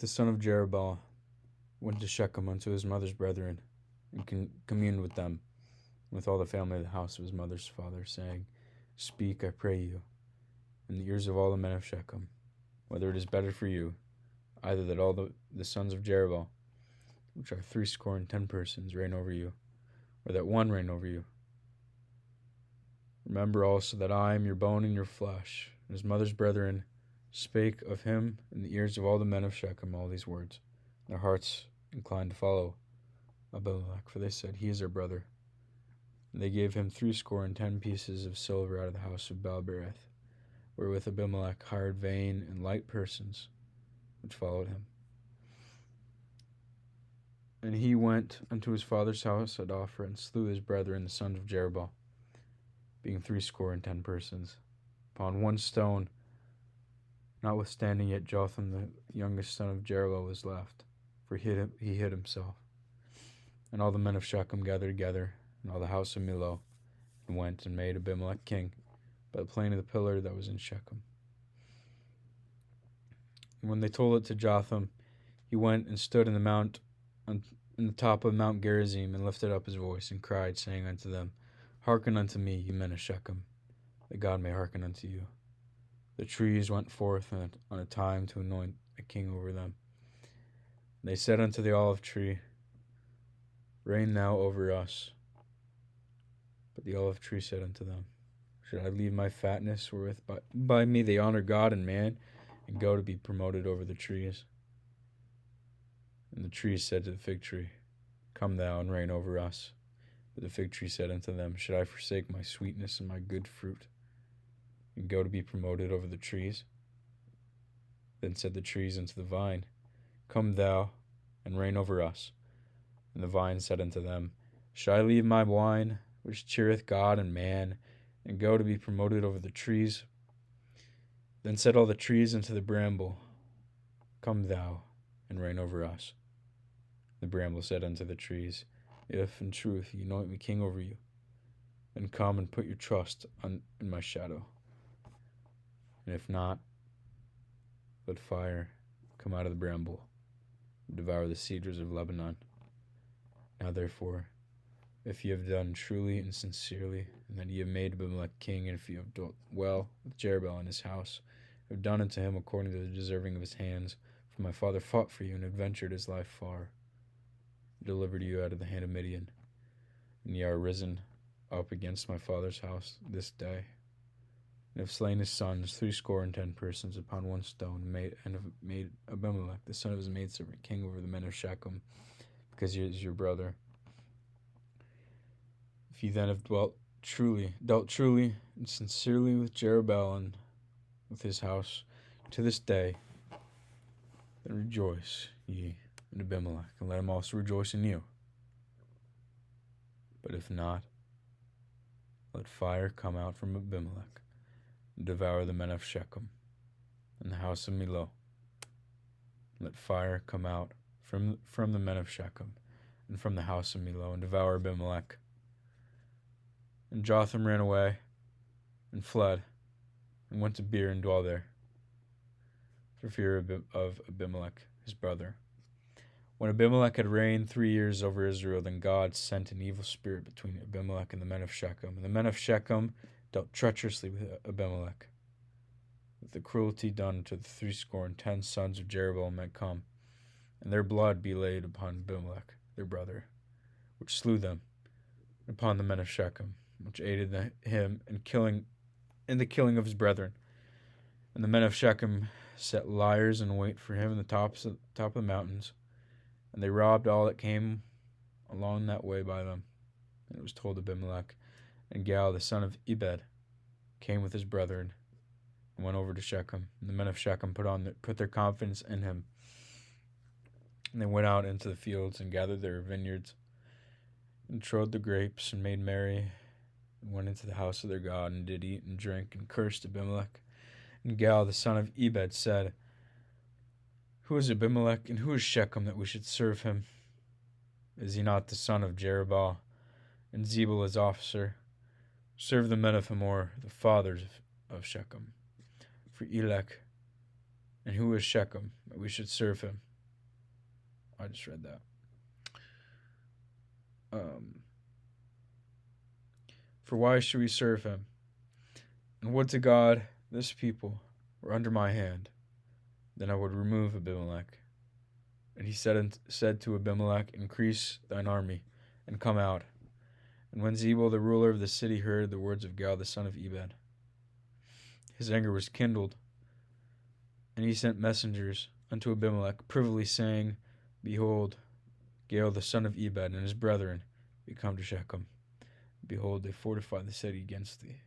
the son of Jerubbaal went to Shechem unto his mother's brethren, and communed with them, with all the family of the house of his mother's father, saying, Speak, I pray you, in the ears of all the men of Shechem, whether it is better for you, either that all the sons of Jerubbaal, which are 70 persons, reign over you, or that one reign over you. Remember also that I am your bone and your flesh. And his mother's brethren spake of him in the ears of all the men of Shechem all these words. Their hearts inclined to follow Abimelech, for they said, He is our brother. And they gave him 70 pieces of silver out of the house of Baalberith, wherewith Abimelech hired vain and light persons, which followed him. And he went unto his father's house at Ophrah, and slew his brethren, the sons of Jerubbaal, being 70 persons, upon one stone. Notwithstanding, yet Jotham, the youngest son of Jerubbaal, was left, for he hid himself. And all the men of Shechem gathered together, and all the house of Millo, and went and made Abimelech king by the plain of the pillar that was in Shechem. And when they told it to Jotham, he went and stood in the top of Mount Gerizim, and lifted up his voice, and cried, saying unto them, Hearken unto me, ye men of Shechem, that God may hearken unto you. The trees went forth on a time to anoint a king over them. And they said unto the olive tree, Reign thou over us. But the olive tree said unto them, Should I leave my fatness, wherewith by me they honor God and man, and go to be promoted over the trees? And the trees said to the fig tree, Come thou and reign over us. But the fig tree said unto them, Should I forsake my sweetness and my good fruit, and go to be promoted over the trees? Then said the trees unto the vine, Come thou and reign over us. And the vine said unto them, Should I leave my wine, which cheereth God and man, and go to be promoted over the trees? Then said all the trees unto the bramble, Come thou and reign over us. The bramble said unto the trees, If in truth ye anoint me king over you, then come and put your trust in my shadow. And if not, let fire come out of the bramble, and devour the cedars of Lebanon. Now therefore, if ye have done truly and sincerely, and that ye have made Abimelech king, and if ye have dealt well with Jerubbaal and his house, have done unto him according to the deserving of his hands, for my father fought for you, and adventured his life far, and delivered you out of the hand of Midian, and ye are risen up against my father's house this day, and have slain his sons 70 persons upon one stone, and have made Abimelech, the son of his maidservant, king over the men of Shechem, because he is your brother. If ye then have dealt truly and sincerely with Jerubbaal and with his house to this day, then rejoice ye in Abimelech, and let him also rejoice in you. But if not, let fire come out from Abimelech, and devour the men of Shechem, and the house of Millo. Let fire come out from the men of Shechem, and from the house of Millo, and devour Abimelech. And Jotham ran away, and fled, and went to Beer, and dwelt there, for fear of Abimelech his brother. When Abimelech had reigned 3 years over Israel, then God sent an evil spirit between Abimelech and the men of Shechem. And the men of Shechem dealt treacherously with Abimelech, with the cruelty done to the 70 sons of Jerubbaal might come, and their blood be laid upon Abimelech their brother, which slew them, and upon the men of Shechem, which aided him in the killing of his brethren. And the men of Shechem set liers in wait for him in the top of the mountains, and they robbed all that came along that way by them. And it was told Abimelech, and Gal the son of Ebed came with his brethren, and went over to Shechem. And the men of Shechem put their confidence in him. And they went out into the fields, and gathered their vineyards, and trode the grapes, and made merry, and went into the house of their God, and did eat and drink, and cursed Abimelech. And Gal the son of Ebed said, Who is Abimelech, and who is Shechem, that we should serve him? Is he not the son of Jerubbaal, and Zebul his officer? Serve the men of Hamor, the fathers of Shechem. For Elek, and who is Shechem, that we should serve him? I just read that. For why should we serve him? And would to God this people were under my hand, then I would remove Abimelech. And he said to Abimelech, increase thine army, and come out. And when Zebul the ruler of the city heard the words of Gal the son of Ebed, his anger was kindled, and he sent messengers unto Abimelech privily, saying, Behold, Gal the son of Ebed and his brethren be come to Shechem. Behold, they fortify the city against thee.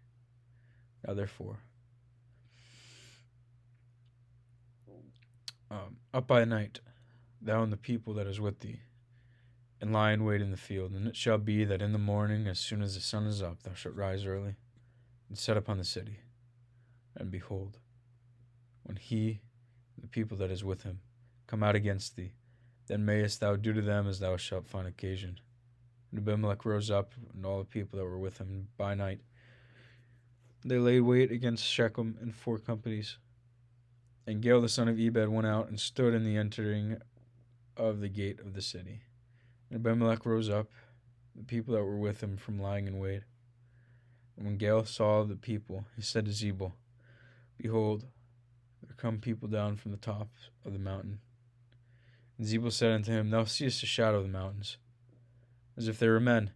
Now therefore, up by night, thou and the people that is with thee, and lie in wait in the field. And it shall be that in the morning, as soon as the sun is up, thou shalt rise early, and set upon the city. And behold, when he, the people that is with him, come out against thee, then mayest thou do to them as thou shalt find occasion. And Abimelech rose up, and all the people that were with him, and by night they laid wait against Shechem in 4 companies. And Gal the son of Ebed went out and stood in the entering of the gate of the city. And Abimelech rose up, the people that were with him from lying in wait. And when Gal saw the people, he said to Zebul, Behold, there come people down from the top of the mountain. And Zebul said unto him, Thou seest the shadow of the mountains, as if they were men.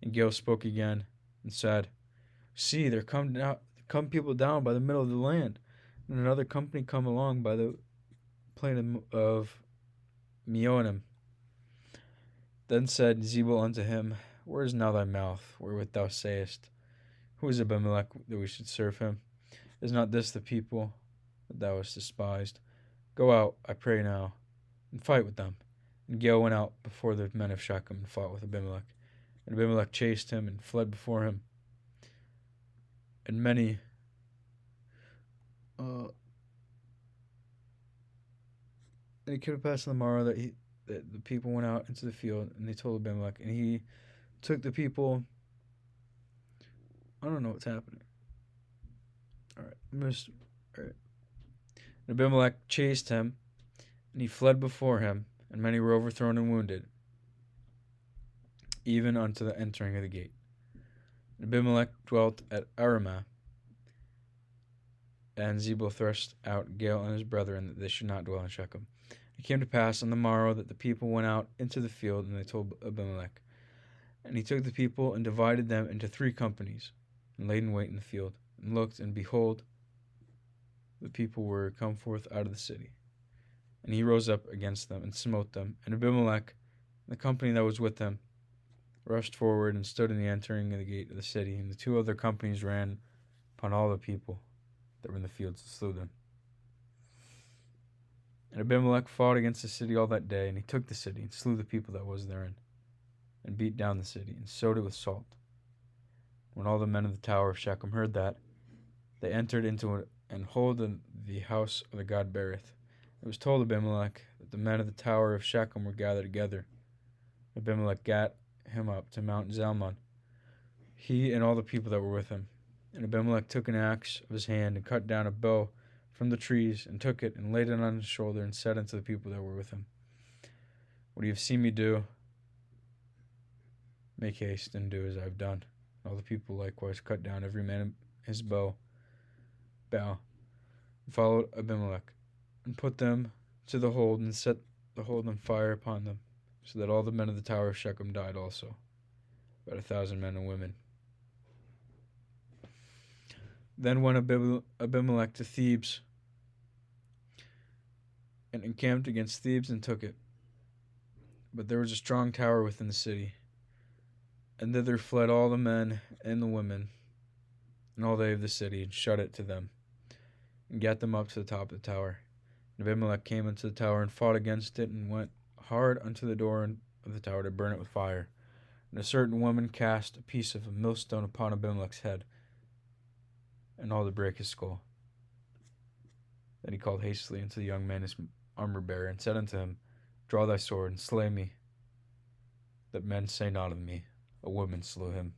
And Gal spoke again, and said, See, there come people down by the middle of the land, and another company come along by the plain of Meonim. Then said Zebul unto him, Where is now thy mouth, wherewith thou sayest, Who is Abimelech, that we should serve him? Is not this the people that thou hast despised? Go out, I pray now, and fight with them. And Gal went out before the men of Shechem and fought with Abimelech. And Abimelech chased him and fled before him. And many and it came to pass on the morrow that the people went out into the field, and they told Abimelech, and he took the people. I don't know what's happening. All right. And Abimelech chased him, and he fled before him, and many were overthrown and wounded, even unto the entering of the gate. And Abimelech dwelt at Aramah, and Zebul thrust out Gal and his brethren, that they should not dwell in Shechem. It came to pass on the morrow that the people went out into the field, and they told Abimelech. And he took the people and divided them into 3 companies, and laid in wait in the field, and looked, and behold, the people were come forth out of the city. And he rose up against them, and smote them. And Abimelech, and the company that was with them, rushed forward, and stood in the entering of the gate of the city. And the 2 other companies ran upon all the people that were in the fields, and slew them. And Abimelech fought against the city all that day, and he took the city, and slew the people that was therein, and beat down the city, and sowed it with salt. When all the men of the tower of Shechem heard that, they entered into it, and holden the house of the god Berith. It was told Abimelech that the men of the tower of Shechem were gathered together. Abimelech gat him up to Mount Zalmon, he and all the people that were with him. And Abimelech took an axe of his hand, and cut down a bow from the trees, and took it, and laid it on his shoulder, and said unto the people that were with him, What you have seen me do, make haste, and do as I have done. All the people likewise cut down every man his bow, and followed Abimelech, and put them to the hold, and set the hold on fire upon them, so that all the men of the tower of Shechem died also, about 1,000 men and women. Then went Abimelech to Thebes, and encamped against Thebes, and took it. But there was a strong tower within the city, and thither fled all the men and the women, and all they of the city, and shut it to them, and gat them up to the top of the tower. And Abimelech came unto the tower, and fought against it, and went hard unto the door of the tower to burn it with fire. And a certain woman cast a piece of a millstone upon Abimelech's head, and all to break his skull. Then he called hastily unto the young man his armor-bearer, and said unto him, Draw thy sword, and slay me, that men say not of me, A woman slew him.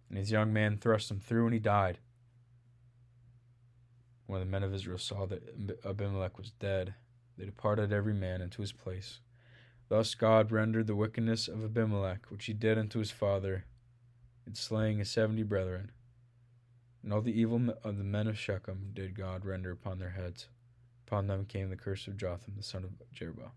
And his young man thrust him through, and he died. When the men of Israel saw that Abimelech was dead, they departed every man into his place. Thus God rendered the wickedness of Abimelech, which he did unto his father, in slaying his 70 brethren, and all the evil of the men of Shechem did God render upon their heads. Upon them came the curse of Jotham the son of Jerubbaal.